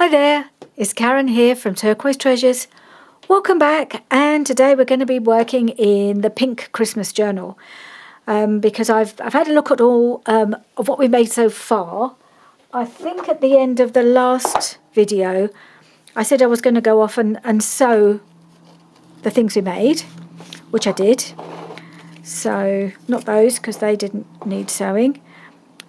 Hi there, it's Karen here from Turquoise Treasures. Welcome back, and today we're going to be working in the Pink Christmas Journal because I've had a look at all of what we made so far. I think at the end of the last video I said I was going to go off and sew the things we made, which I did. So not those because they didn't need sewing.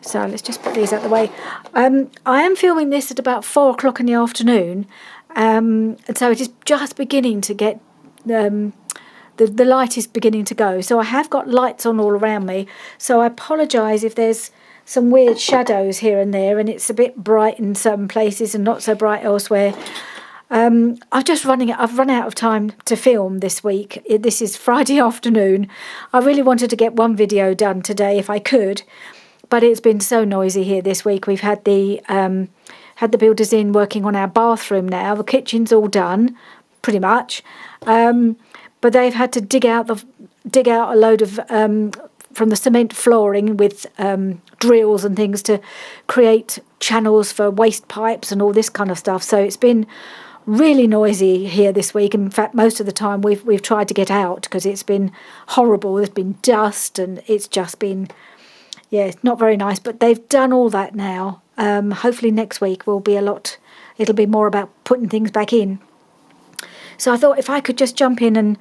So let's just put these out of the way. I am filming this at about 4 o'clock in the afternoon, and so it is just beginning to get, the light is beginning to go. So I have got lights on all around me, so I apologise if there's some weird shadows here and there, and it's a bit bright in some places and not so bright elsewhere. I've run out of time to film this week. This is Friday afternoon. I really wanted to get one video done today if I could. But it's been so noisy here this week. We've had the builders in working on our bathroom now. The kitchen's all done, pretty much. But they've had to dig out a load of from the cement flooring with drills and things to create channels for waste pipes and all this kind of stuff. So it's been really noisy here this week. In fact, most of the time we've tried to get out because it's been horrible. There's been dust and it's just been. Yeah, it's not very nice, but they've done all that now. Hopefully next week will be it'll be more about putting things back in. So I thought if I could just jump in and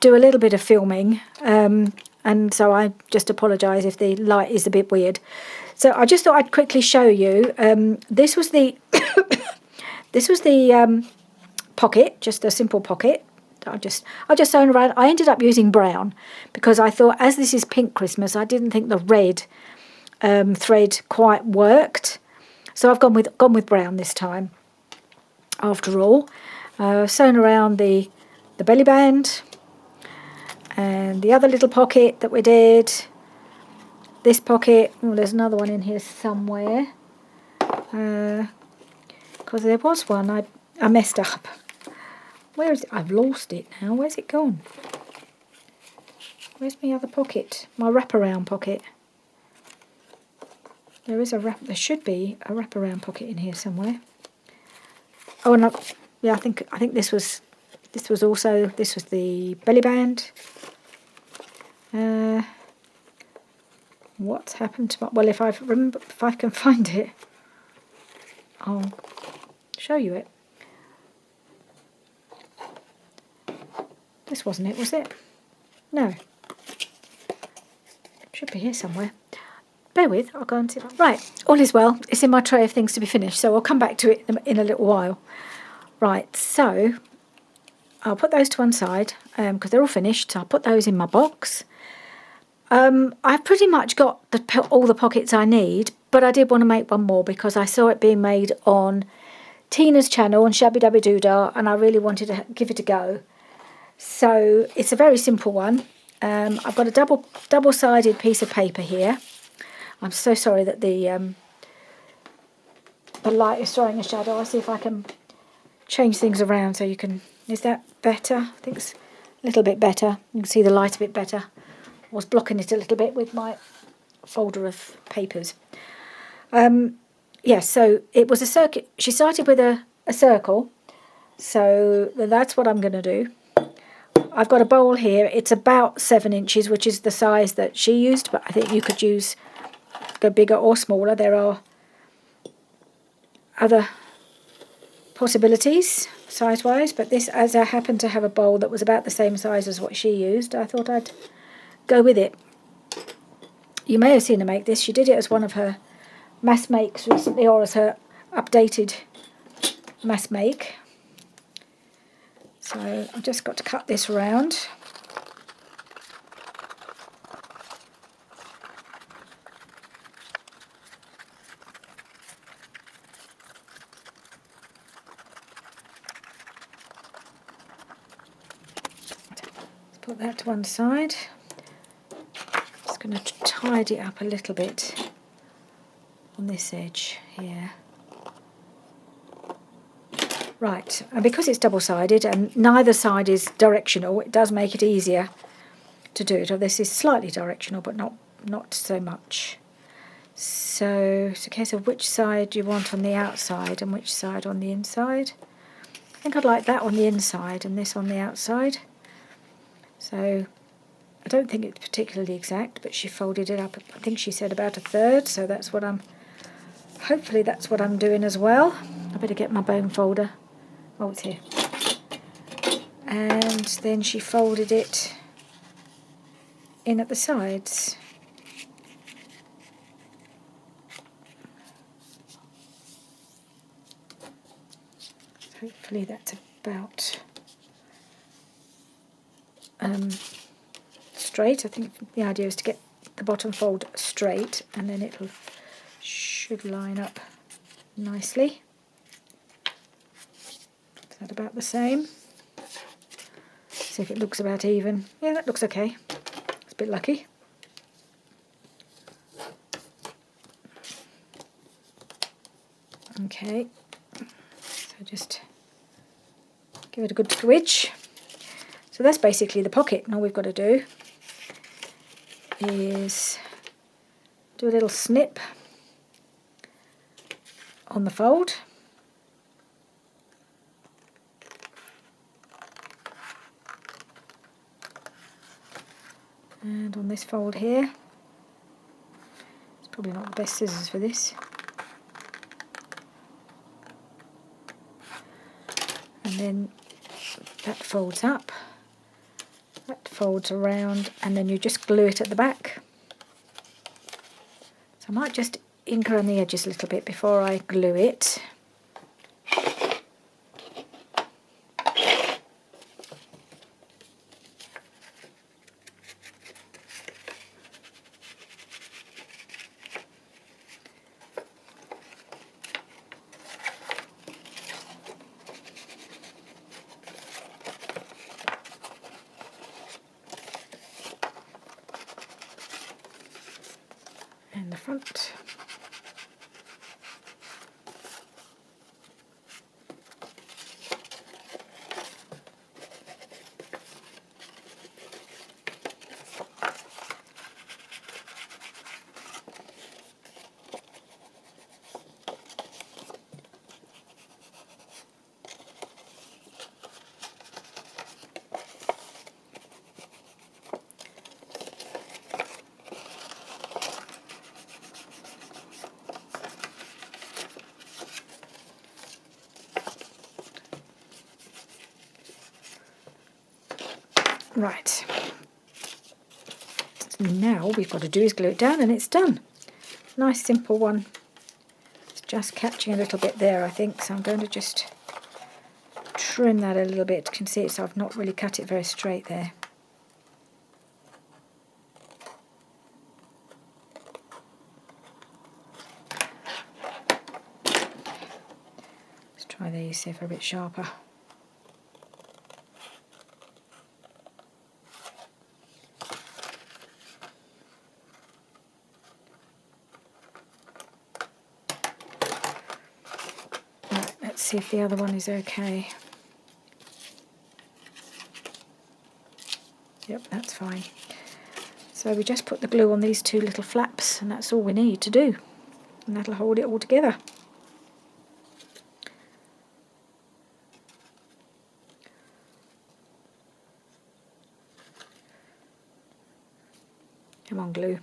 do a little bit of filming, and so I just apologise if the light is a bit weird. So I just thought I'd quickly show you. This was the pocket, just a simple pocket. I just sewn around. I ended up using brown because I thought, as this is Pink Christmas, I didn't think the red thread quite worked, so I've gone with brown this time. After all, sewn around the belly band and the other little pocket that we did. This pocket. Oh, there's another one in here somewhere because there was one I messed up. Where is it? I've lost it now. Where's it gone? Where's my other pocket? My wraparound pocket. There should be a wraparound pocket in here somewhere. Oh, and yeah, I think this was the belly band. What's happened to my? Well, if I can find it, I'll show you it. This wasn't it, was it? No. It should be here somewhere. Bear with, I'll go and see. Right, all is well. It's in my tray of things to be finished, so I'll come back to it in a little while. Right, so I'll put those to one side because they're all finished. So I'll put those in my box. I've pretty much got all the pockets I need, but I did want to make one more because I saw it being made on Tina's channel on Shabby Dabby Doodah, and I really wanted to give it a go. So it's a very simple one. I've got a double-sided piece of paper here. I'm so sorry that the light is throwing a shadow. I'll see if I can change things around so you can. Is that better? I think it's a little bit better. You can see the light a bit better. I was blocking it a little bit with my folder of papers. Yeah, so it was a circuit. She started with a circle. So that's what I'm going to do. I've got a bowl here. It's about 7 inches, which is the size that she used, but I think you could go bigger or smaller. There are other possibilities size-wise, but this, as I happened to have a bowl that was about the same size as what she used, I thought I'd go with it. You may have seen her make this. She did it as one of her mass makes recently, or as her updated mass make. So I've just got to cut this around. Let's put that to one side. Just going to tidy it up a little bit on this edge here. Right, and because it's double-sided and neither side is directional, it does make it easier to do it. Or this is slightly directional, but not so much. So it's a case of which side you want on the outside and which side on the inside. I think I'd like that on the inside and this on the outside. So I don't think it's particularly exact, but she folded it up, I think she said about a third, so that's what hopefully that's what I'm doing as well. I better get my bone folder. Oh, it's here. And then she folded it in at the sides. Hopefully that's about straight. I think the idea is to get the bottom fold straight, and then it should line up nicely. Is that about the same? See if it looks about even. Yeah, that looks okay. It's a bit lucky. Okay, so just give it a good squidge. So that's basically the pocket, and all we've got to do is do a little snip on the fold. And on this fold here, it's probably not the best scissors for this. And then that folds up, that folds around, and then you just glue it at the back. So I might just ink around the edges a little bit before I glue it. And the front. Right, so now all we've got to do is glue it down and it's done. Nice simple one. It's just catching a little bit there, I think, so I'm going to just trim that a little bit. You can see so I've not really cut it very straight there. Let's try these, see if they're a bit sharper. See if the other one is okay. Yep, that's fine. So we just put the glue on these two little flaps, and that's all we need to do, and that'll hold it all together. Come on, glue.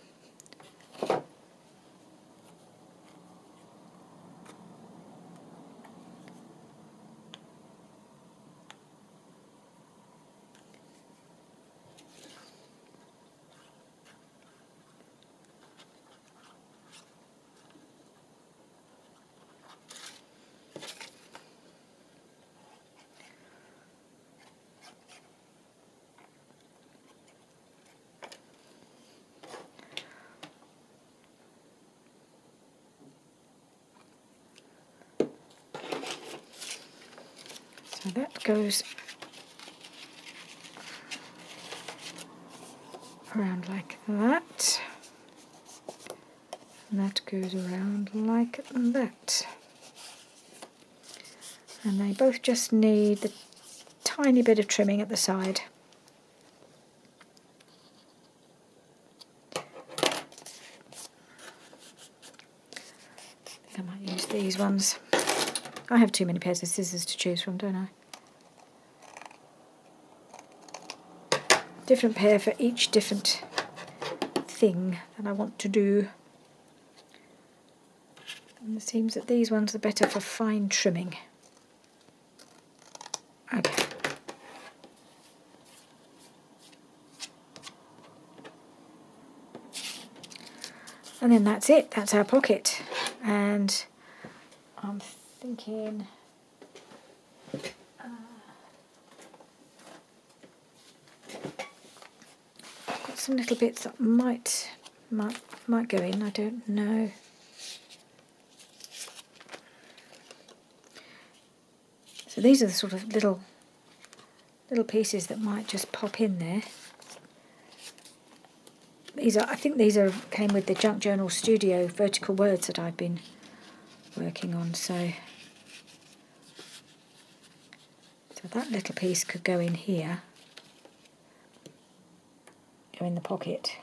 So that goes around like that, and that goes around like that. And they both just need the tiny bit of trimming at the side. these ones. I have too many pairs of scissors to choose from, don't I? Different pair for each different thing that I want to do. And it seems that these ones are better for fine trimming. Okay. And then that's it, that's our pocket. And I'm thinking I've got some little bits that might go in, I don't know. So these are the sort of little pieces that might just pop in there. I think these came with the Junk Journal Studio vertical words that I've been working on. So that little piece could go in here, go in the pocket.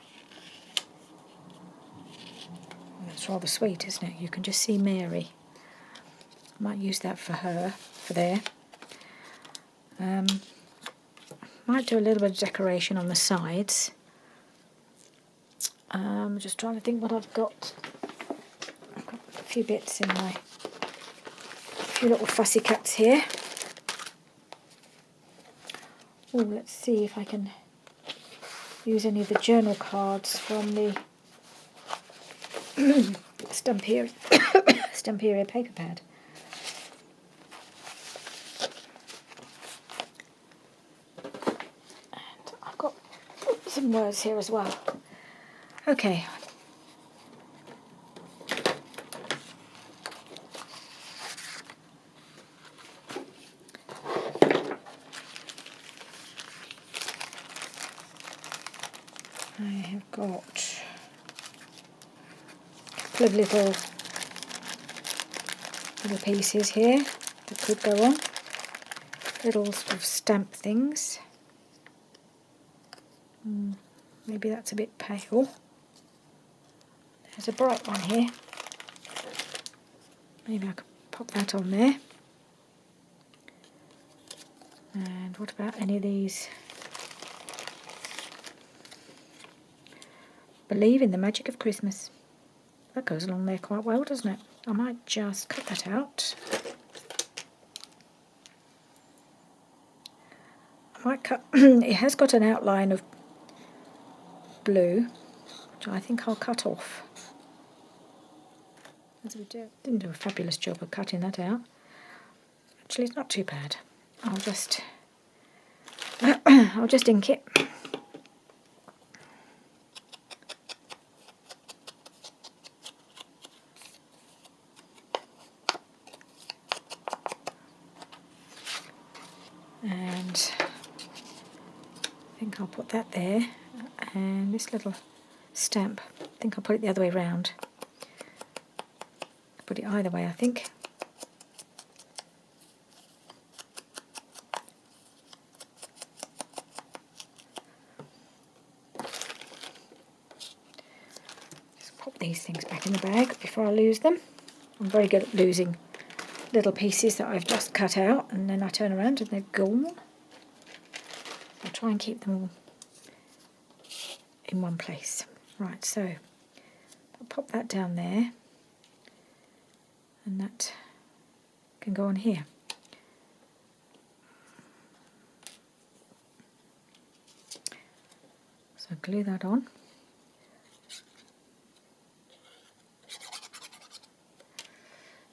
Well, that's rather sweet, isn't it? You can just see Mary. I might use that for her, for there. Might do a little bit of decoration on the sides. Just trying to think what I've got. I've got a few bits in a few little fussy cuts here. Oh, let's see if I can use any of the journal cards from the Stamperia paper pad. And I've got some words here as well. Okay. I have got a couple of little pieces here that could go on. Little sort of stamp things. Maybe that's a bit pale. There's a bright one here. Maybe I could pop that on there. And what about any of these? Believe in the magic of Christmas. That goes along there quite well, doesn't it? I might just cut that out. I might cut. It has got an outline of blue, which I think I'll cut off. Didn't do a fabulous job of cutting that out. Actually, it's not too bad. I'll just ink it. And I think I'll put that there. And this little stamp, I think I'll put it the other way round. Put it either way, I think. Just pop these things back in the bag before I lose them. I'm very good at losing little pieces that I've just cut out, and then I turn around and they're gone. I'll try and keep them all in one place. Right, so I'll pop that down there. And that can go on here. So glue that on.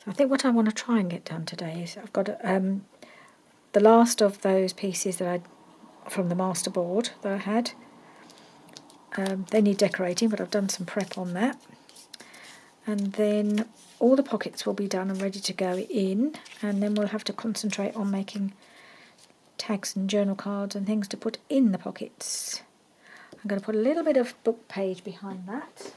So I think what I want to try and get done today is I've got the last of those pieces that from the master board that I had. They need decorating, but I've done some prep on that. And then all the pockets will be done and ready to go in, and then we'll have to concentrate on making tags and journal cards and things to put in the pockets. I'm going to put a little bit of book page behind that.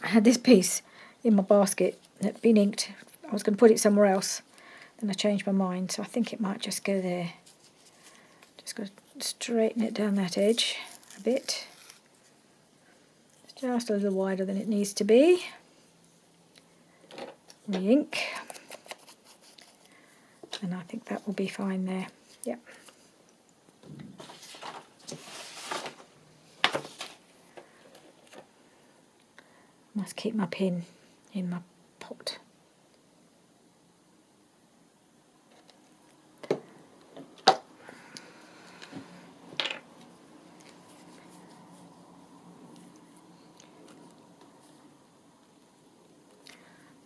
I had this piece in my basket that had been inked. I was going to put it somewhere else, then I changed my mind, so I think it might just go there. Just got to straighten it down that edge a bit. just a little wider than it needs to be. Re-ink, and I think that will be fine there. Yep. Must keep my pin in my pot.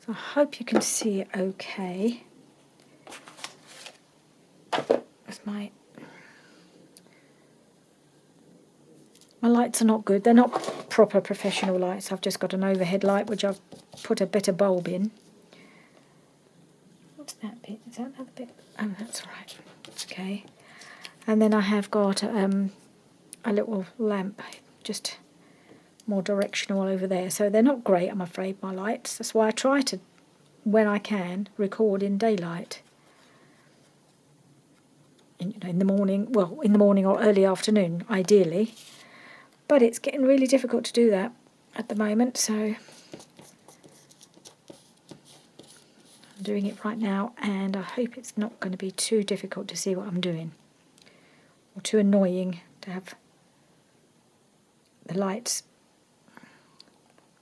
So I hope you can see it okay. That's my lights are not good. They're not proper professional lights. I've just got an overhead light which I've put a bit of bulb in. What's that bit? Is that another bit? Oh, that's all right. Okay. And then I have got a little lamp, just more directional over there. So they're not great, I'm afraid, my lights. That's why I try to, when I can, record in daylight. In the morning, well, in the morning or early afternoon, ideally. But it's getting really difficult to do that at the moment, so I'm doing it right now, and I hope it's not going to be too difficult to see what I'm doing, or too annoying to have the lights.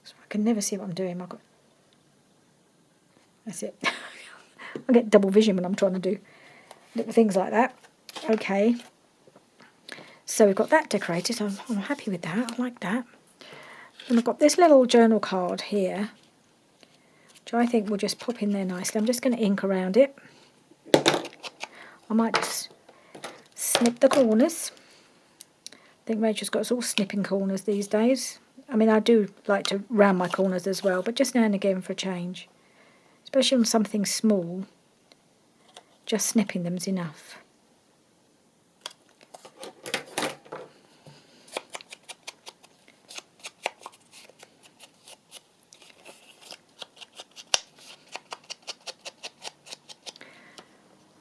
So I can never see what I'm doing. That's it. I get double vision when I'm trying to do little things like that. Okay. So we've got that decorated. I'm happy with that. I like that. And I've got this little journal card here, which I think will just pop in there nicely. I'm just going to ink around it. I might just snip the corners. I think Rachel's got us all snipping corners these days. I mean, I do like to round my corners as well, but just now and again for a change. Especially on something small, just snipping them's enough.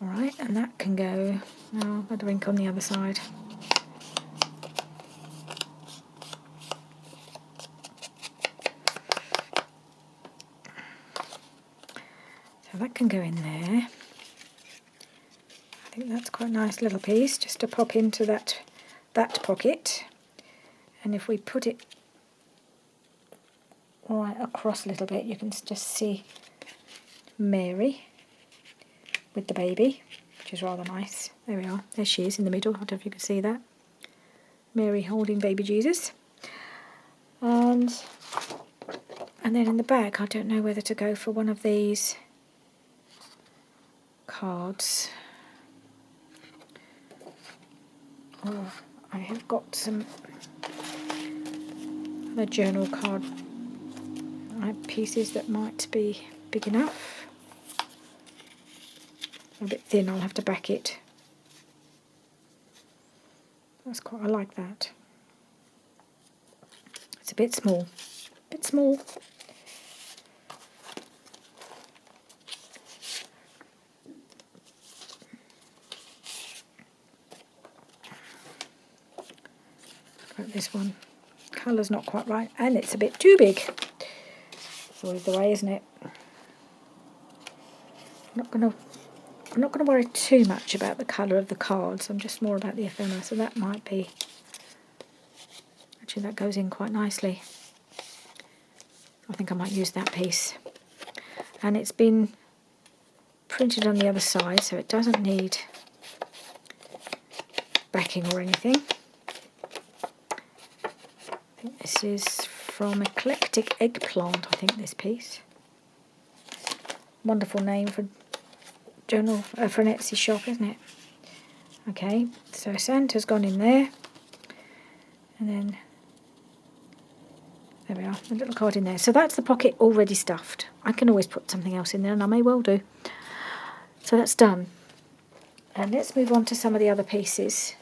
Alright, and that can go. Oh, I've got the ink on the other side. So that can go in there. I think that's quite a nice little piece just to pop into that pocket. And if we put it right across a little bit, you can just see Mary with the baby, which is rather nice. There we are. There she is in the middle. I don't know if you can see that. Mary holding baby Jesus. And then in the back, I don't know whether to go for one of these cards. Oh, I have got some other journal card pieces that might be big enough. A bit thin, I'll have to back it. I like that. It's a bit small. Like this one. Colour's not quite right, and it's a bit too big. It's always the way, isn't it? I'm not going to worry too much about the colour of the cards. I'm just more about the ephemera, so that might be... Actually, that goes in quite nicely. I think I might use that piece. And it's been printed on the other side, so it doesn't need backing or anything. I think this is from Eclectic Eggplant, I think, this piece. Wonderful name for journal, for an Etsy shop, isn't it? Okay, so Santa's gone in there, and then there we are, a little card in there. So that's the pocket already stuffed. I can always put something else in there, and I may well do. So that's done. And let's move on to some of the other pieces.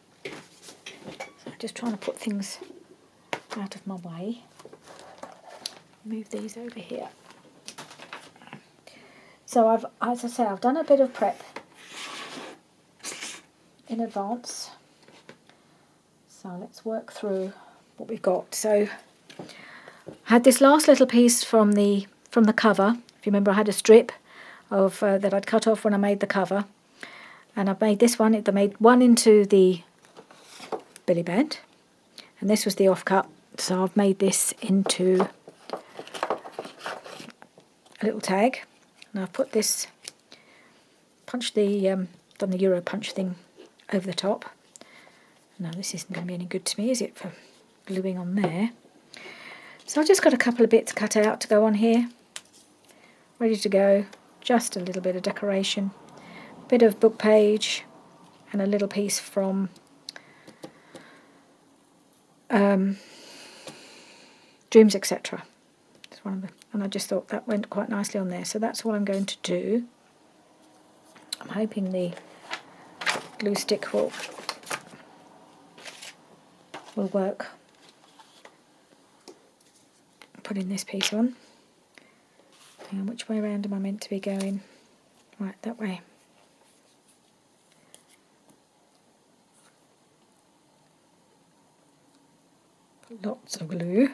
So I'm just trying to put things out of my way. Move these over here. So as I say, I've done a bit of prep in advance. So let's work through what we've got. So I had this last little piece from the cover. If you remember, I had a strip of that I'd cut off when I made the cover, and I've made this one. I made one into the belly band, and this was the offcut. So I've made this into a little tag, and I've put this, punched the done the Euro punch thing over the top. Now this isn't going to be any good to me, is it, for gluing on there? So I've just got a couple of bits cut out to go on here, ready to go. Just a little bit of decoration, bit of book page, and a little piece from Dreams, etc. It's one of the, and I just thought that went quite nicely on there. So that's all I'm going to do. I'm hoping the glue stick will work. Putting this piece on. Hang on, which way around am I meant to be going? Right, that way. Lots of glue.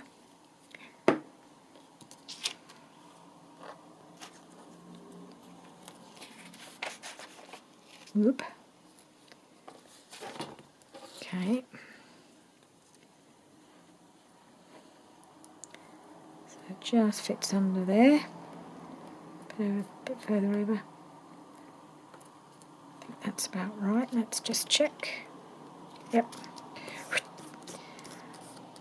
Whoop. Okay. So it just fits under there. A bit further over. I think that's about right. Let's just check. Yep.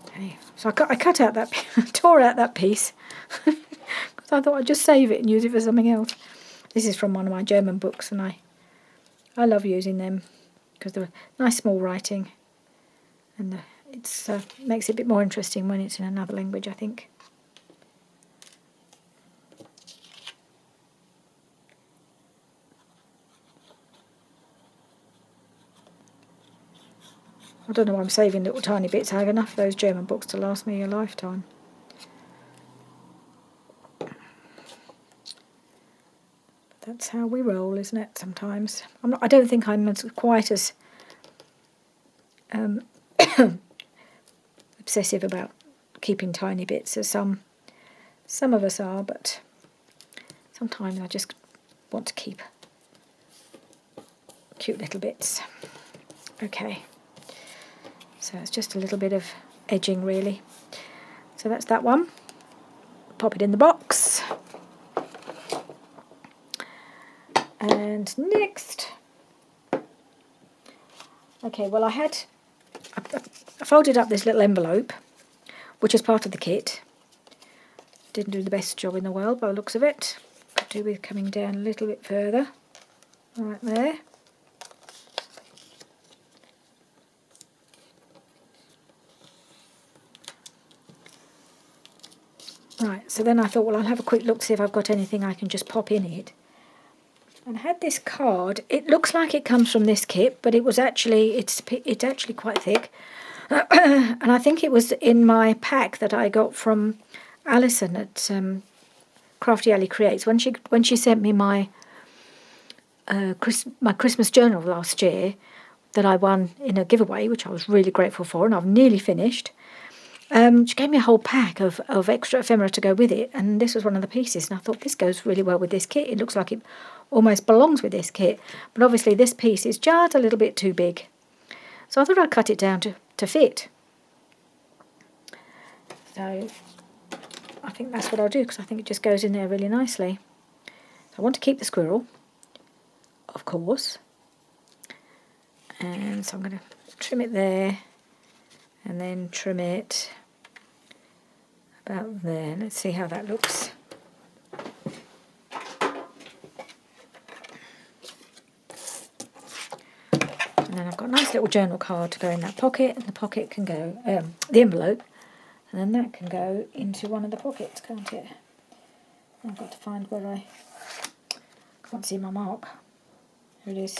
Okay. So I cut out that, tore out that piece because I thought I'd just save it and use it for something else. This is from one of my German books, and I love using them because they're nice small writing, and it's makes it a bit more interesting when it's in another language, I think. I don't know why I'm saving little tiny bits. I have enough of those German books to last me a lifetime. That's how we roll, isn't it, sometimes? I don't think I'm quite as obsessive about keeping tiny bits as some of us are, but sometimes I just want to keep cute little bits. Okay, so it's just a little bit of edging, really. So that's that one. Pop it in the box. And next, okay, well I folded up this little envelope, which is part of the kit. Didn't do the best job in the world by the looks of it. Could do with coming down a little bit further. Right there. Right, so then I thought, well, I'll have a quick look to see if I've got anything I can just pop in it. And I had this card. It looks like it comes from this kit, but it was actually, it's actually quite thick. And I think it was in my pack that I got from Alison at Crafty Alley Creates when she sent me my Christmas journal last year that I won in a giveaway, which I was really grateful for, and I've nearly finished. She gave me a whole pack of extra ephemera to go with it, and this was one of the pieces, and I thought this goes really well with this kit. It looks like it almost belongs with this kit, but obviously this piece is just a little bit too big. So I thought I'd cut it down to fit. So I think that's what I'll do, because I think it just goes in there really nicely. So I want to keep the squirrel, of course, and so I'm going to trim it there, and then trim it about there. Let's see how that looks. And then I've got a nice little journal card to go in that pocket, and the pocket can go, the envelope, and then that can go into one of the pockets, can't it? I've got to find where I can't see my mark. Here it is.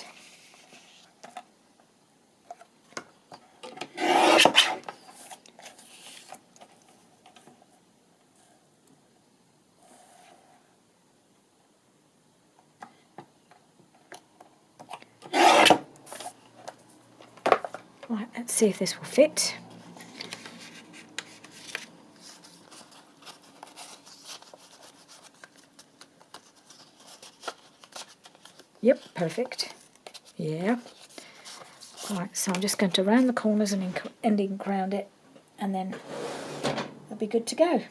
Right, let's see if this will fit. Yep, perfect. Yeah. Right, so I'm just going to round the corners and ink round it, and then it'll be good to go.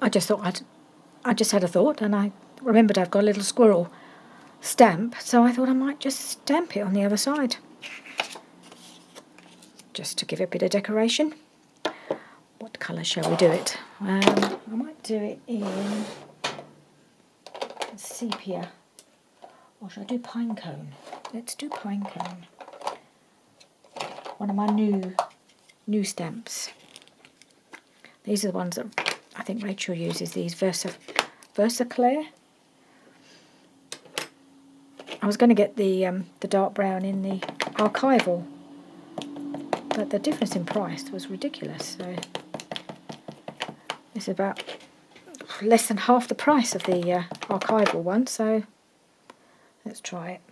I just thought I just had a thought, and I remembered I've got a little squirrel stamp, so I thought I might just stamp it on the other side, just to give it a bit of decoration. What colour shall we do it? I might do it in sepia, or shall I do pine cone? Let's do pine cone. One of my new stamps. These are the ones that I think Rachel uses, these Versaclair. I was going to get the dark brown in the archival, but the difference in price was ridiculous. So it's about less than half the price of the archival one. So let's try it.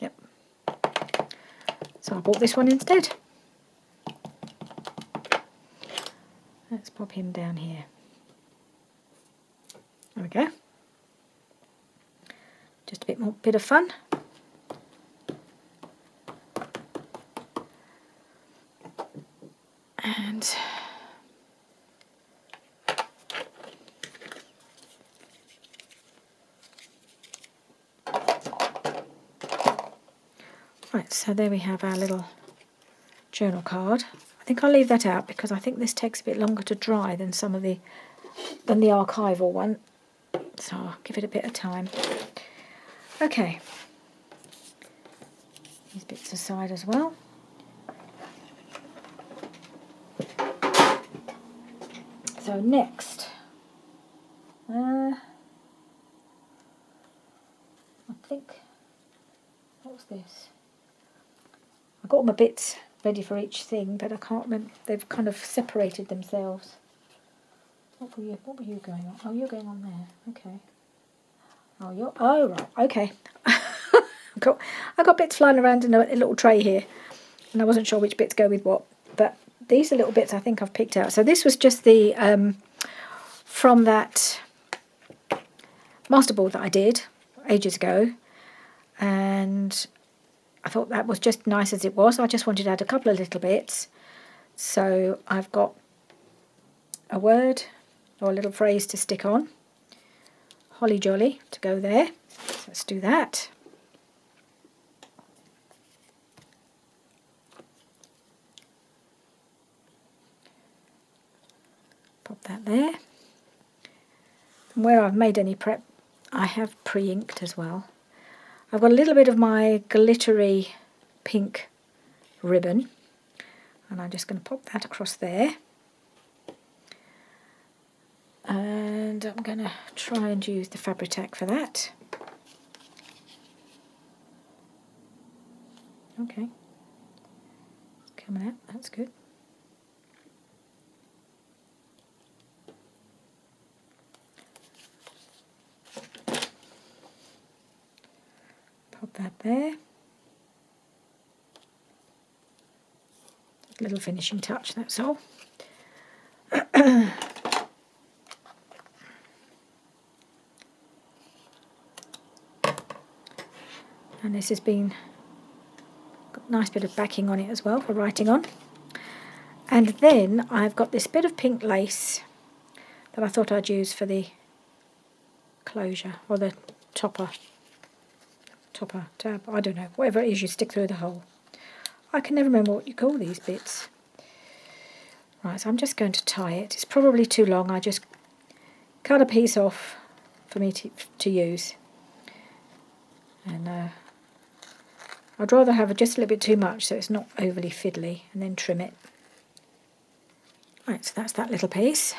Yep. So I bought this one instead. Let's pop him down here. There we go. Just a bit of fun. And right, so there we have our little journal card. I think I'll leave that out because I think this takes a bit longer to dry than the archival one. So I'll give it a bit of time. Okay. These bits aside as well. So next, I think, what's this? I got all my bits ready for each thing, but I can't remember. They've kind of separated themselves. What were you going on? Oh, you're going on there. Okay. Oh, right. Okay. I got bits flying around in a little tray here, and I wasn't sure which bits go with what. But these are little bits I think I've picked out. So this was just the from that masterboard that I did ages ago, and I thought that was just nice as it was. I just wanted to add a couple of little bits. So I've got a word or a little phrase to stick on. Holly jolly to go there. So let's do that. Pop that there. And where I've made any prep, I have pre-inked as well. I've got a little bit of my glittery pink ribbon, and I'm just going to pop that across there. And I'm going to try and use the Fabri-Tac for that. Okay. It's coming out, that's good. Pop that there. Little finishing touch, that's all. And this has got a nice bit of backing on it as well for writing on. And then I've got this bit of pink lace that I thought I'd use for the closure, or the topper tab, I don't know, whatever it is you stick through the hole. I can never remember what you call these bits. Right, so I'm just going to tie it. It's probably too long. I just cut a piece off for me to use. And I'd rather have just a little bit too much so it's not overly fiddly, and then trim it. Right, so that's that little piece.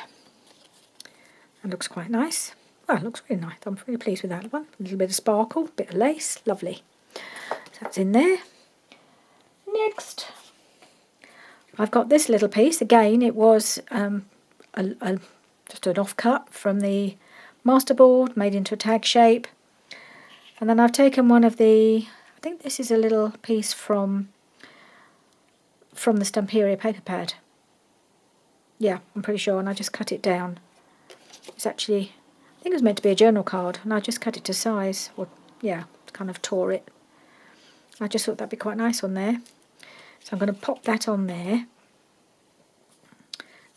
That looks quite nice. Well, it looks really nice. I'm really pleased with that one. A little bit of sparkle, bit of lace, lovely. So that's in there. Next, I've got this little piece. Again, it was just an offcut from the masterboard, made into a tag shape. And then I've taken one of the, I think this is a little piece from the Stamperia paper pad. Yeah, I'm pretty sure, and I just cut it down. It's actually, I think it was meant to be a journal card, and I just cut it to size, or yeah, kind of tore it. I just thought that'd be quite nice on there. So I'm going to pop that on there.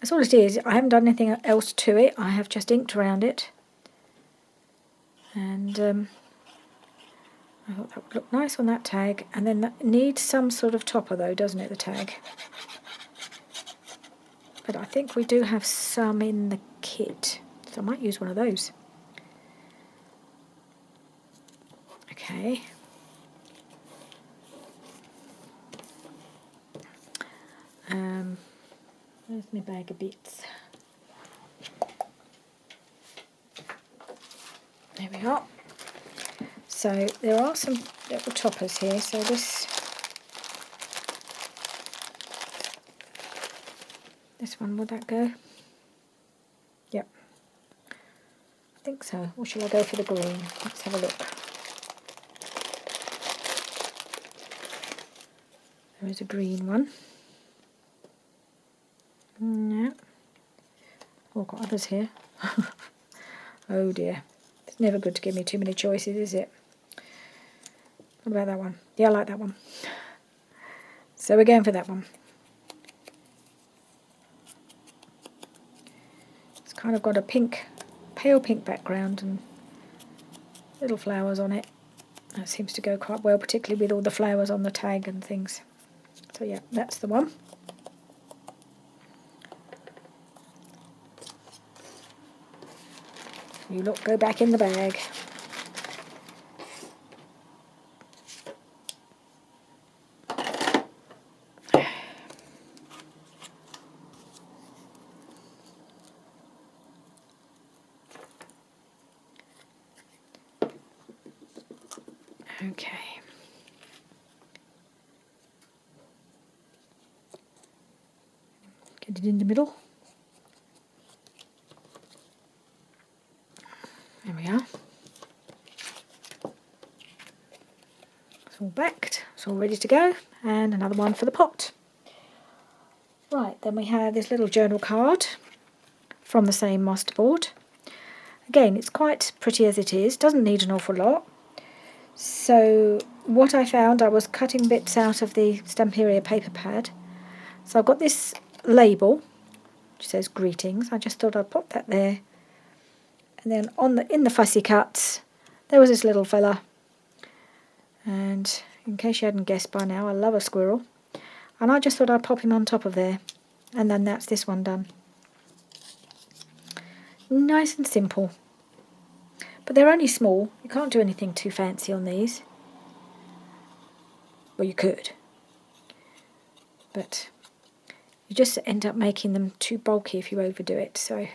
That's all it is. I haven't done anything else to it. I have just inked around it. And I thought that would look nice on that tag. And then that needs some sort of topper though, doesn't it, the tag? But I think we do have some in the kit. So I might use one of those. Okay. There's my bag of bits. There we are. So there are some little toppers here. So this one, would that go? Yep. I think so. Or shall I go for the green? Let's have a look. There is a green one. No. Oh, I've got others here. Oh dear. It's never good to give me too many choices, is it? What about that one? Yeah, I like that one. So we're going for that one. It's kind of got a pink, pale pink background and little flowers on it. That seems to go quite well, particularly with all the flowers on the tag and things. So yeah, that's the one. You look, go back in the bag. Okay. Get it in the middle. There we are. It's all backed, it's all ready to go, and another one for the pot. Right, then we have this little journal card from the same masterboard. Again, it's quite pretty as it is, doesn't need an awful lot. So what I found, I was cutting bits out of the Stamperia paper pad. So I've got this label, which says greetings. I just thought I'd pop that there. And then in the fussy cuts, there was this little fella. And in case you hadn't guessed by now, I love a squirrel. And I just thought I'd pop him on top of there. And then that's this one done. Nice and simple. But they're only small. You can't do anything too fancy on these. Well, you could. But you just end up making them too bulky if you overdo it. So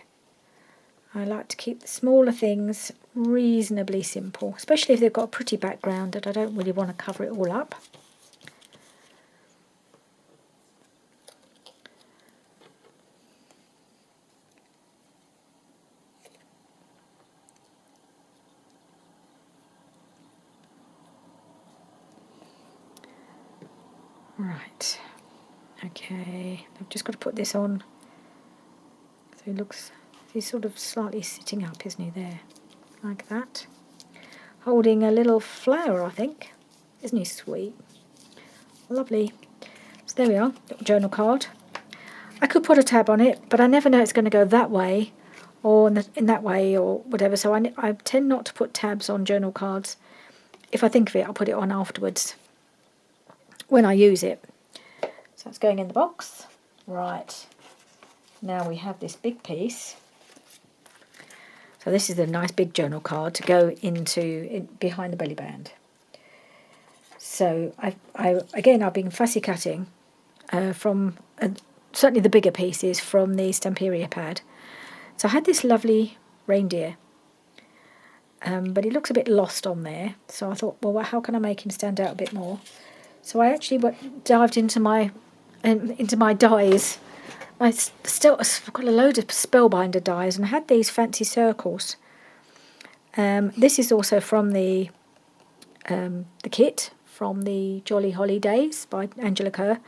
I like to keep the smaller things reasonably simple, especially if they've got a pretty background and I don't really want to cover it all up. Right, okay, I've just got to put this on. So he looks, he's sort of slightly sitting up, isn't he, there, like that. Holding a little flower, I think. Isn't he sweet? Lovely. So there we are, little journal card. I could put a tab on it, but I never know it's going to go that way or in that way or whatever. So I tend not to put tabs on journal cards. If I think of it, I'll put it on afterwards when I use it. So it's going in the box. Right. Now we have this big piece. So this is a nice big journal card to go into behind the belly band. So I've been fussy cutting from certainly the bigger pieces from the Stamperia pad. So I had this lovely reindeer, but he looks a bit lost on there. So I thought, well, how can I make him stand out a bit more? So I actually dived into my dies. I've got a load of Spellbinder dies, and I had these fancy circles. This is also from the kit from the Jolly Holidays by Angela Kerr.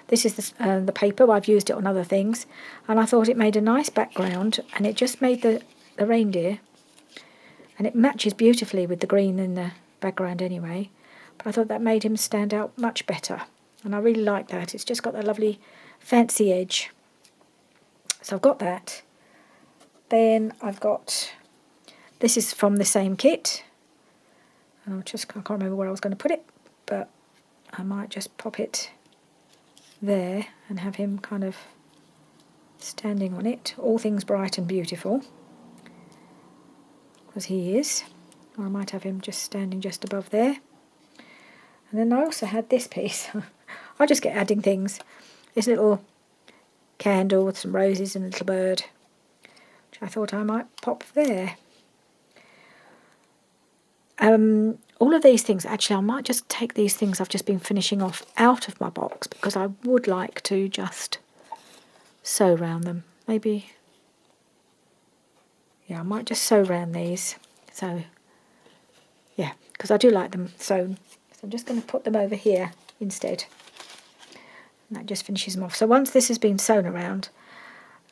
This is the paper. I've used it on other things, and I thought it made a nice background, and it just made the reindeer, and it matches beautifully with the green in the background anyway. But I thought that made him stand out much better, and I really like that. It's just got that lovely fancy edge. So I've got that. Then I've got, this is from the same kit. I can't remember where I was going to put it, but I might just pop it there and have him kind of standing on it. All things bright and beautiful, because he is. Or I might have him just standing just above there. And then I also had this piece. I just get adding things. This little candle with some roses and a little bird, which I thought I might pop there. All of these things, actually, I might just take these things I've just been finishing off out of my box, because I would like to just sew around them. Maybe, yeah, I might just sew around these. So, yeah, because I do like them sewn. So I'm just going to put them over here instead. And that just finishes them off. So once this has been sewn around,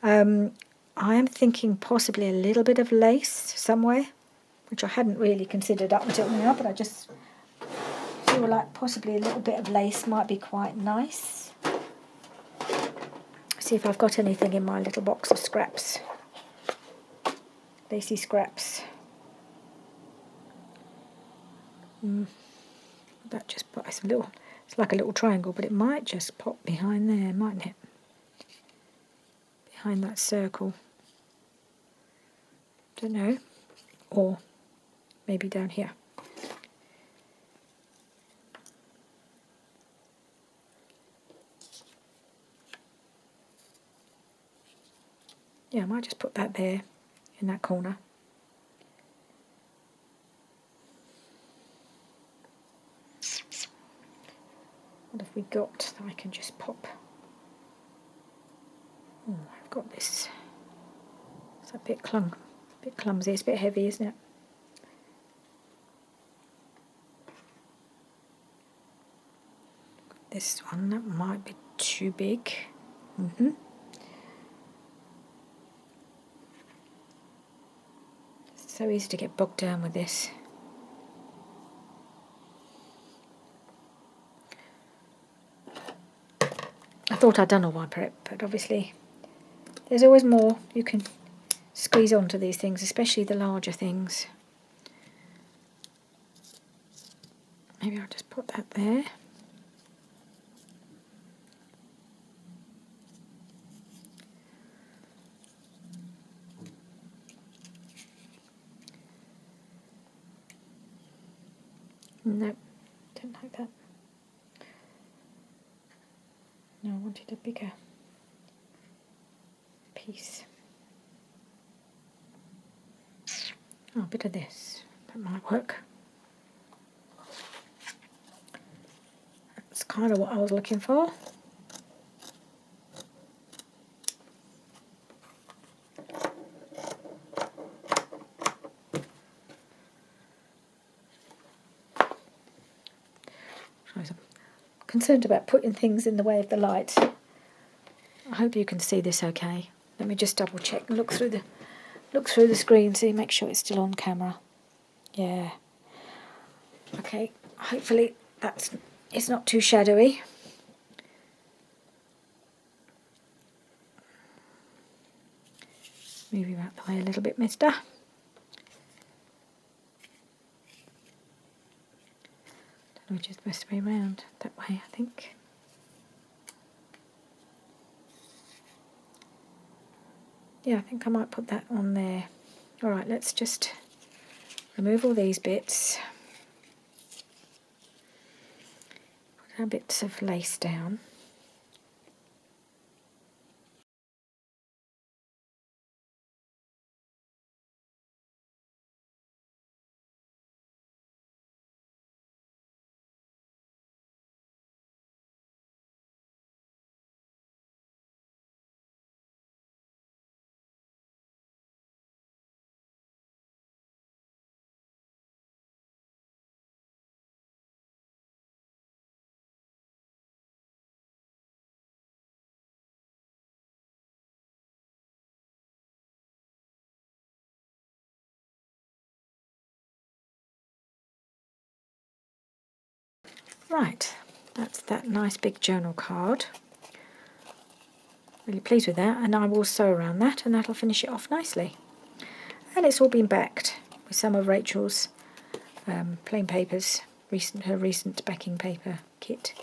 I am thinking possibly a little bit of lace somewhere, which I hadn't really considered up until now, but I just feel like possibly a little bit of lace might be quite nice. See if I've got anything in my little box of scraps. Lacy scraps. That just puts it's like a little triangle, but it might just pop behind there, mightn't it? Behind that circle. Don't know. Or maybe down here. Yeah, I might just put that there in that corner. What have we got that I can just pop? Oh, I've got this. It's a bit clumsy. It's a bit heavy, isn't it? This one, that might be too big. It's so easy to get bogged down with this. I thought I'd done all my prep, but obviously there's always more you can squeeze onto these things, especially the larger things. Maybe I'll just put that there. No, don't like that. No, I wanted a bigger piece. Oh, a bit of this. That might work. That's kind of what I was looking for. Concerned about putting things in the way of the light. I hope you can see this okay. Let me just double check and look through the screen, so you make sure it's still on camera. Yeah. Okay. Hopefully it's not too shadowy. Move you out the way a little bit, mister. Which is the best way around. That way, I think. Yeah, I think I might put that on there. Alright, let's just remove all these bits. Put our bits of lace down. Right, that's that nice big journal card. Really pleased with that, and I will sew around that and that'll finish it off nicely. And it's all been backed with some of Rachel's plain papers, her recent backing paper kit.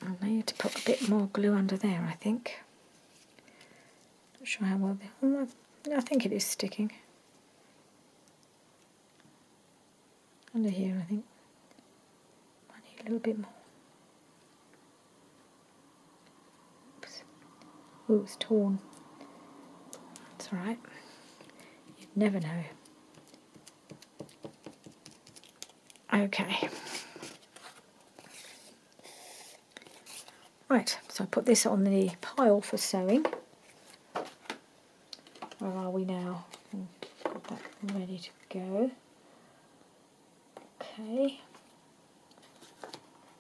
I need to put a bit more glue under there, I think. Not sure how well I think it is sticking. Under here, I think. I need a little bit more. Oops. Oh, it's torn. That's all right. You'd never know. Okay. Right, so I put this on the pile for sewing. Where are we now? Got that ready to go. Okay.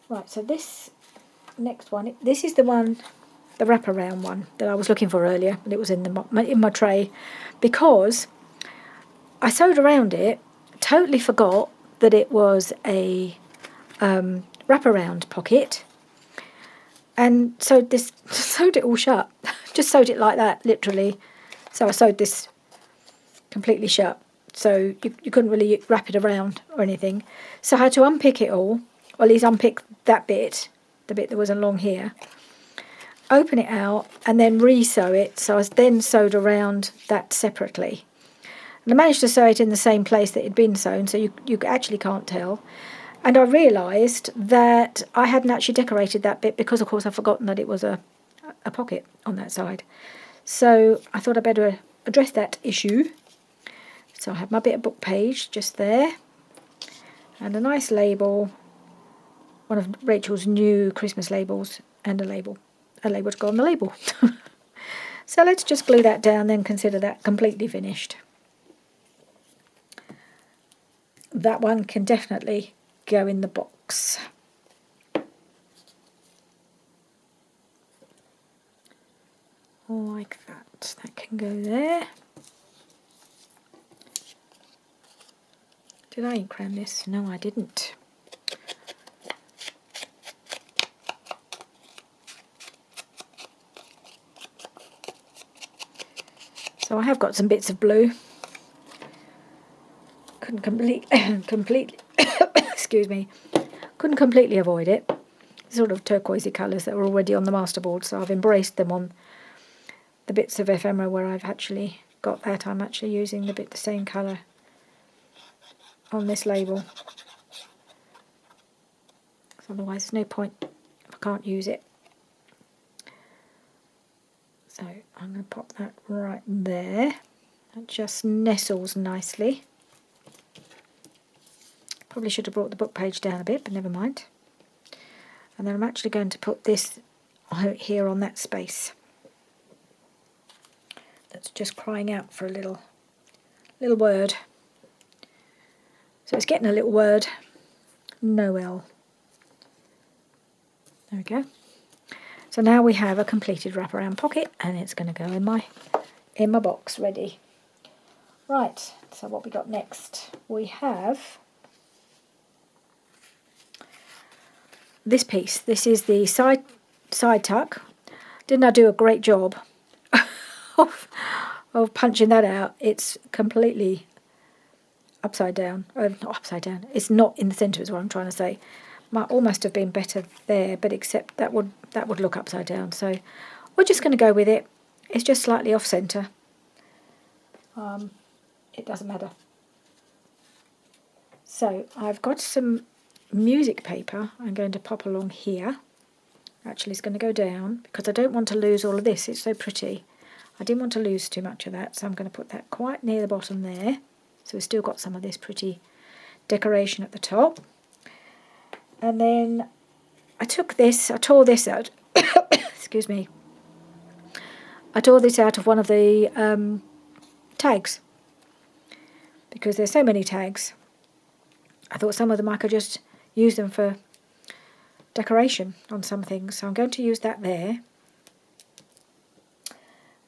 Right, so this next one, this is the one, the wraparound one that I was looking for earlier, and it was in my tray, because I sewed around it, totally forgot that it was a wraparound pocket, and sewed it all shut. Just sewed it like that, literally. So I sewed this completely shut, so you couldn't really wrap it around or anything. So I had to unpick it all, or at least unpick that bit, the bit that was along here, open it out, and then re-sew it. So I then sewed around that separately. And I managed to sew it in the same place that it had been sewn, so you actually can't tell. And I realised that I hadn't actually decorated that bit because, of course, I'd forgotten that it was a pocket on that side. So I thought I'd better address that issue. So I have my bit of book page just there, and a nice label, one of Rachel's new Christmas labels, and a label to go on the label. So let's just glue that down, then consider that completely finished. That one can definitely go in the box. Like that. That can go there. Did I ink cram this? No, I didn't. So I have got some bits of blue. Couldn't completely excuse me. Couldn't completely avoid it. Sort of turquoisey colours that were already on the masterboard, so I've embraced them on the bits of ephemera where I've actually got that. I'm actually using the same colour on this label. Otherwise there's no point if I can't use it. So I'm going to pop that right there. That just nestles nicely. Probably should have brought the book page down a bit, but never mind. And then I'm actually going to put this here on that space. That's just crying out for a little word. So it's getting a little word. Noel. There we go. So now we have a completed wraparound pocket, and it's going to go in my box ready. Right, so what we got next? We have this piece. This is the side tuck. Didn't I do a great job of punching that out? It's completely upside down. Not upside down. It's not in the centre is what I'm trying to say. Might almost have been better there, but except that would look upside down. So we're just going to go with it. It's just slightly off centre. It doesn't matter. So I've got some music paper I'm going to pop along here. Actually, it's going to go down because I don't want to lose all of this. It's so pretty. I didn't want to lose too much of that, so I'm going to put that quite near the bottom there. So we've still got some of this pretty decoration at the top. And then I tore this out. Excuse me. I tore this out of one of the tags because there's so many tags. I thought some of them I could just use them for decoration on some things. So I'm going to use that there.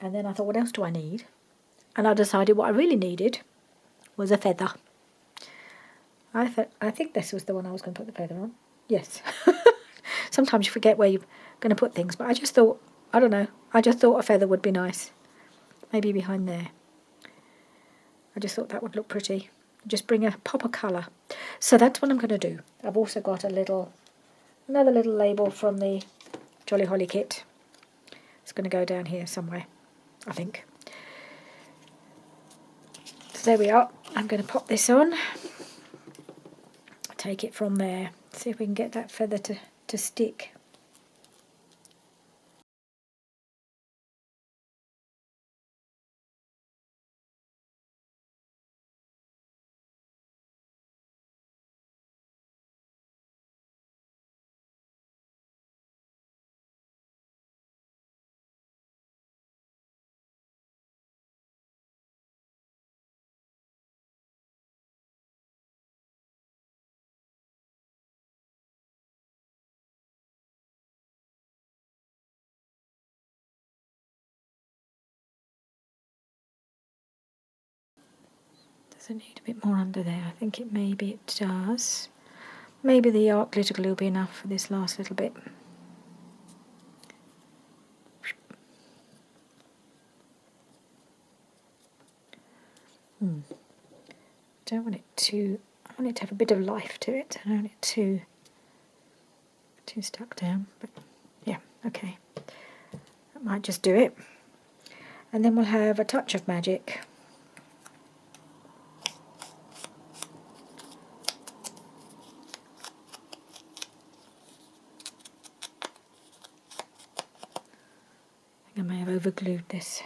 And then I thought, what else do I need? And I decided what I really needed was a feather. I think this was the one I was going to put the feather on. Yes. Sometimes you forget where you're going to put things, but I just thought, I don't know, I just thought a feather would be nice. Maybe behind there. I just thought that would look pretty. Just bring a pop of colour. So that's what I'm going to do. I've also got another little label from the Jolly Holly kit. It's going to go down here somewhere, I think. So there we are. I'm going to pop this on. Take it from there. See if we can get that feather to stick. Does it need a bit more under there? I think maybe it does. Maybe the art glitter glue will be enough for this last little bit. Don't want it too. I want it to have a bit of life to it. I don't want it too stuck down. But yeah, okay. That might just do it. And then we'll have a touch of magic. I may have overglued this.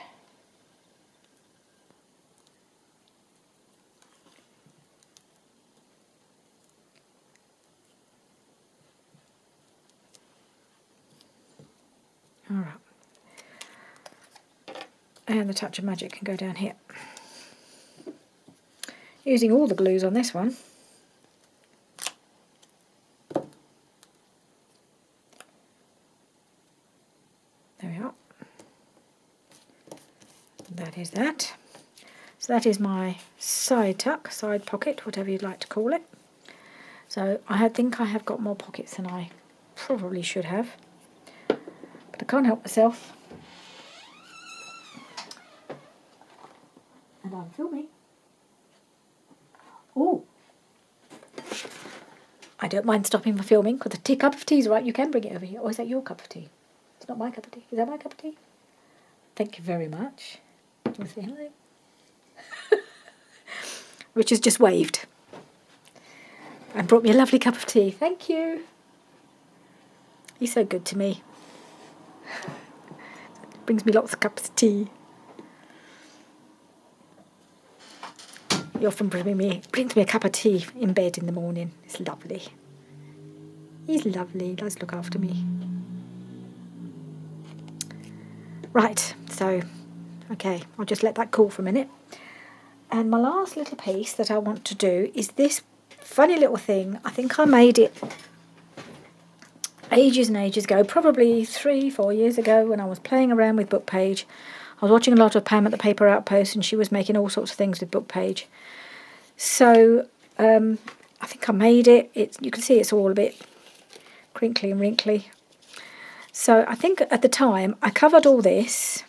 All right. And the touch of magic can go down here. Using all the glues on this one. There we are. That is that. So that is my side tuck, side pocket, whatever you'd like to call it. So I think I have got more pockets than I probably should have. But I can't help myself. And I'm filming. Oh! I don't mind stopping for filming because the cup of tea's right. You can bring it over here. Or is that your cup of tea? It's not my cup of tea. Is that my cup of tea? Thank you very much. Do you want to say hello? Richard's just waved. And brought me a lovely cup of tea. Thank you. He's so good to me. Brings me lots of cups of tea. He often brings me a cup of tea in bed in the morning. It's lovely. He's lovely. He does look after me. Right, so, okay, I'll just let that cool for a minute. And my last little piece that I want to do is this funny little thing. I think I made it ages and ages ago, probably 3-4 years ago when I was playing around with Book Page. I was watching a lot of Pam at the Paper Outpost and she was making all sorts of things with Book Page. So I think I made it. You can see it's all a bit crinkly and wrinkly. So I think at the time I covered all this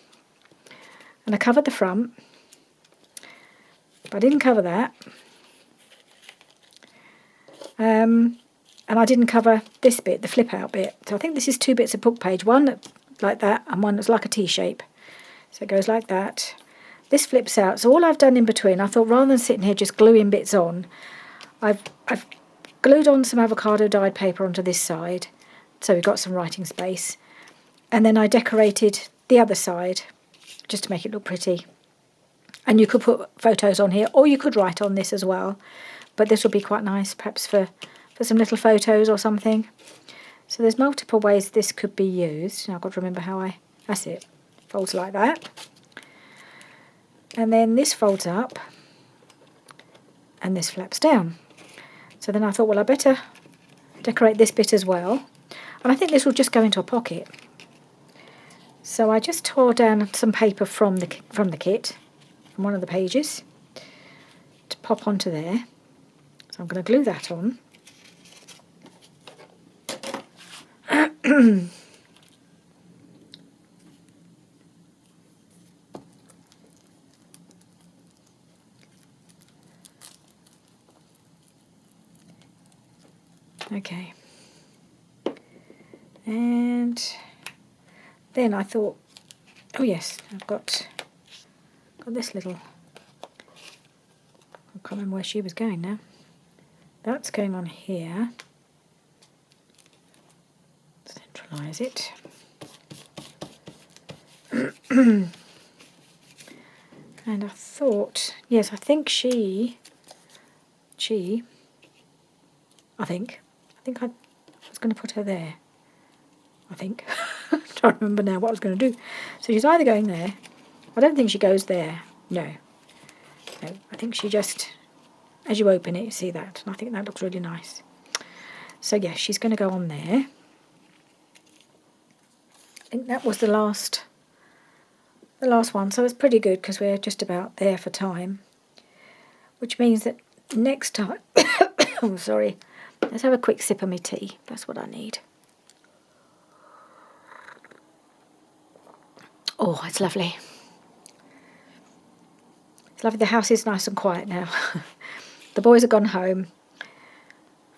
and I covered the front. But I didn't cover that. And I didn't cover this bit, the flip out bit. So I think this is 2 bits of Book Page. One like that and one that's like a T-shape. So it goes like that. This flips out. So all I've done in between, I thought rather than sitting here just gluing bits on, I've glued on some avocado dyed paper onto this side. So we've got some writing space. And then I decorated the other side just to make it look pretty. And you could put photos on here, or you could write on this as well. But this will be quite nice, perhaps for some little photos or something. So there's multiple ways this could be used. Now I've got to remember how that's it. Folds like that. And then this folds up. And this flaps down. So then I thought, well, I better decorate this bit as well. And I think this will just go into a pocket. So I just tore down some paper from the kit. One of the pages to pop onto there. So So I'm going to glue that on. Okay. And then I thought, oh yes, I've got this little, I can't remember where she was going now. That's going on here. Centralise it. And I thought, yes, I think I think I was going to put her there. I think. I'm trying to remember now what I was going to do. So she's either going there. I don't think she goes there. No. No, I think she just, as you open it, you see that. And I think that looks really nice. So yes, she's going to go on there. I think that was the last one. So it's pretty good because we're just about there for time. Which means that next time, oh sorry, let's have a quick sip of my tea. That's what I need. Oh, it's lovely. It's lovely. The house is nice and quiet now. The boys have gone home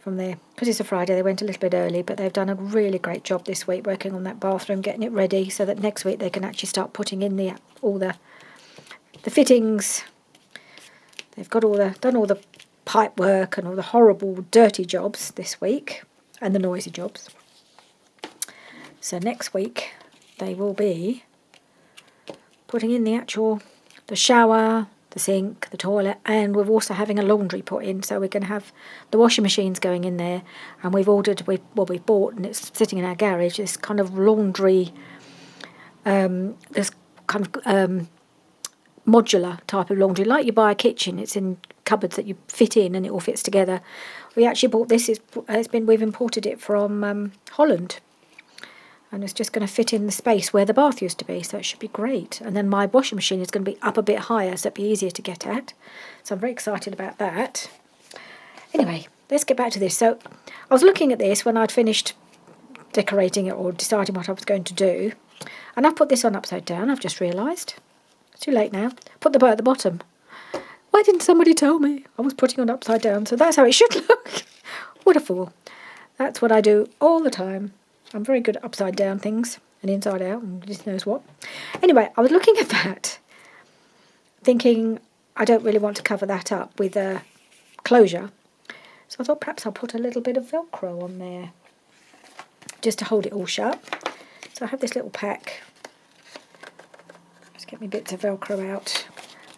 from there. Because it's a Friday, they went a little bit early, but they've done a really great job this week working on that bathroom, getting it ready so that next week they can actually start putting in all the fittings. They've got done all the pipe work and all the horrible dirty jobs this week and the noisy jobs. So next week they will be putting in the shower, the sink, the toilet, and we're also having a laundry put in. So we're going to have the washing machines going in there, and we've bought, and it's sitting in our garage, this kind of laundry, this kind of modular type of laundry, like you buy a kitchen. It's in cupboards that you fit in, and it all fits together. We actually bought this. We've imported it from Holland. And it's just going to fit in the space where the bath used to be, so it should be great. And then my washing machine is going to be up a bit higher, so it'll be easier to get at. So I'm very excited about that. Anyway, let's get back to this. So I was looking at this when I'd finished decorating it or deciding what I was going to do. And I've put this on upside down, I've just realised. It's too late now. Put the bow at the bottom. Why didn't somebody tell me? I was putting it on upside down, so that's how it should look. What a fool. That's what I do all the time. I'm very good at upside down things and inside out and just knows what. Anyway, I was looking at that, thinking I don't really want to cover that up with a closure. So I thought perhaps I'll put a little bit of Velcro on there just to hold it all shut. So I have this little pack. Let's get me bits of Velcro out.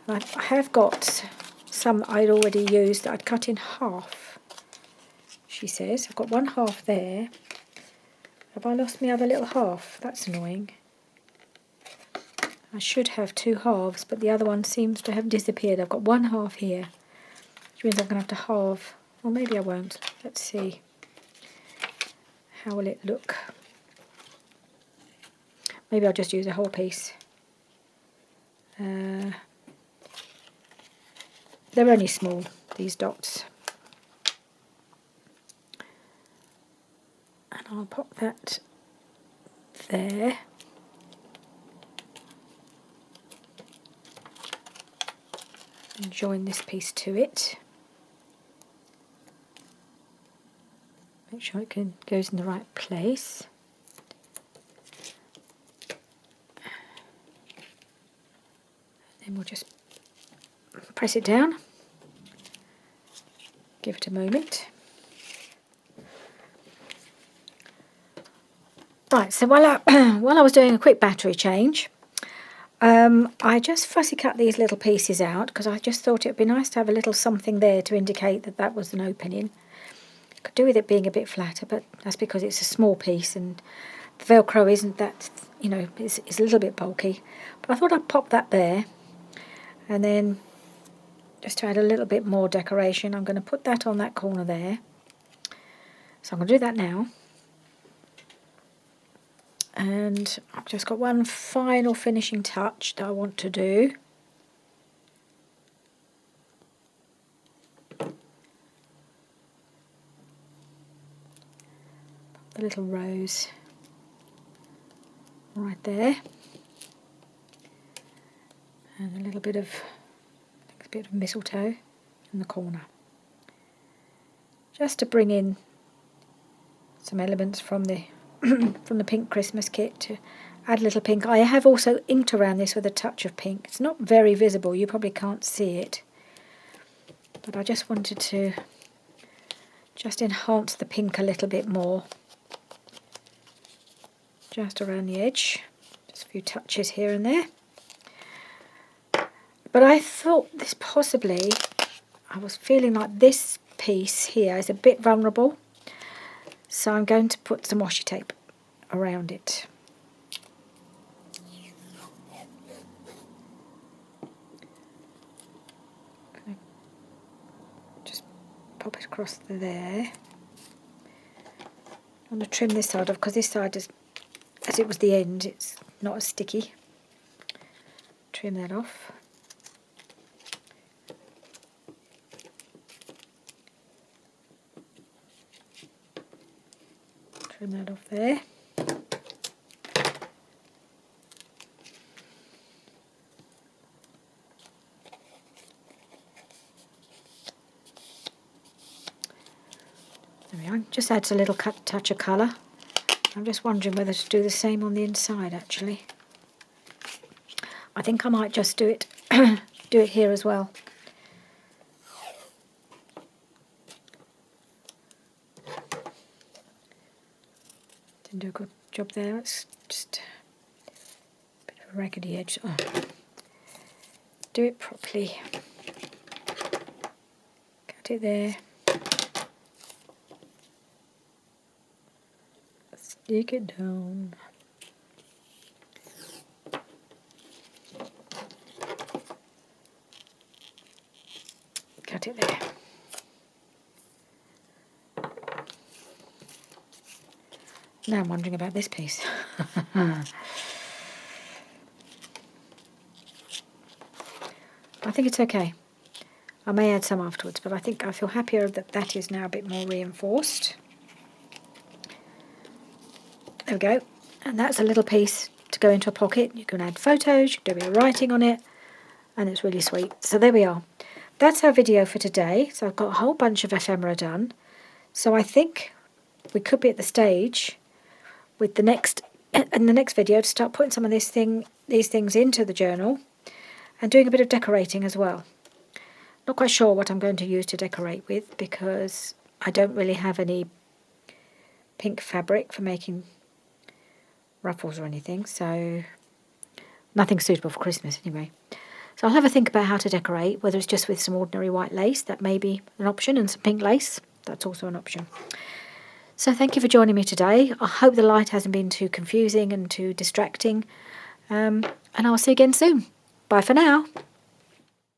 And I have got some I'd already used that I'd cut in half, she says. I've got one half there. Have I lost my other little half? That's annoying. I should have two halves, but the other one seems to have disappeared. I've got one half here, which means I'm going to have to halve. Or maybe I won't. Let's see. How will it look? Maybe I'll just use a whole piece. They're only small, these dots. And I'll pop that there. And join this piece to it. Make sure it goes in the right place. Then we'll just press it down. Give it a moment. Right, so while I was doing a quick battery change, I just fussy cut these little pieces out because I just thought it would be nice to have a little something there to indicate that that was an opening. Could do with it being a bit flatter, but that's because it's a small piece and the Velcro isn't that, it's a little bit bulky. But I thought I'd pop that there, and then just to add a little bit more decoration, I'm going to put that on that corner there. So I'm going to do that now. And I've just got one final finishing touch that I want to do. the little rose right there, and a little bit of mistletoe in the corner, just to bring in some elements from the from the pink Christmas kit to add a little pink. I have also inked around this with a touch of pink. It's not very visible, you probably can't see it, but I just wanted to just enhance the pink a little bit more, just around the edge, just a few touches here and there. But I thought this possibly, I was feeling like this piece here is a bit vulnerable, so I'm going to put some washi tape around it. Just pop it across there. I'm going to trim this side off because this side is, as it was the end, it's not as sticky. Trim that off. Trim that off there. There we are. Just adds a little touch of colour. I'm just wondering whether to do the same on the inside actually. I think I might just do it do it here as well. Didn't do a good job there. It's just a bit of a raggedy edge. Oh. Do it properly. Cut it there. Stick it down. Cut it there. Now I'm wondering about this piece. I think it's okay. I may add some afterwards, but I think I feel happier that that is now a bit more reinforced. There we go. And that's a little piece to go into a pocket. You can add photos, you can do a bit of writing on it, and it's really sweet. So there we are. That's our video for today. So I've got a whole bunch of ephemera done. So I think we could be at the stage with the next video to start putting some of these things into the journal and doing a bit of decorating as well. Not quite sure what I'm going to use to decorate with because I don't really have any pink fabric for making ruffles or anything, so nothing suitable for Christmas anyway. So I'll have a think about how to decorate, whether it's just with some ordinary white lace, that may be an option, and some pink lace, that's also an option. So thank you for joining me today. I hope the light hasn't been too confusing and too distracting, and I'll see you again soon. Bye for now.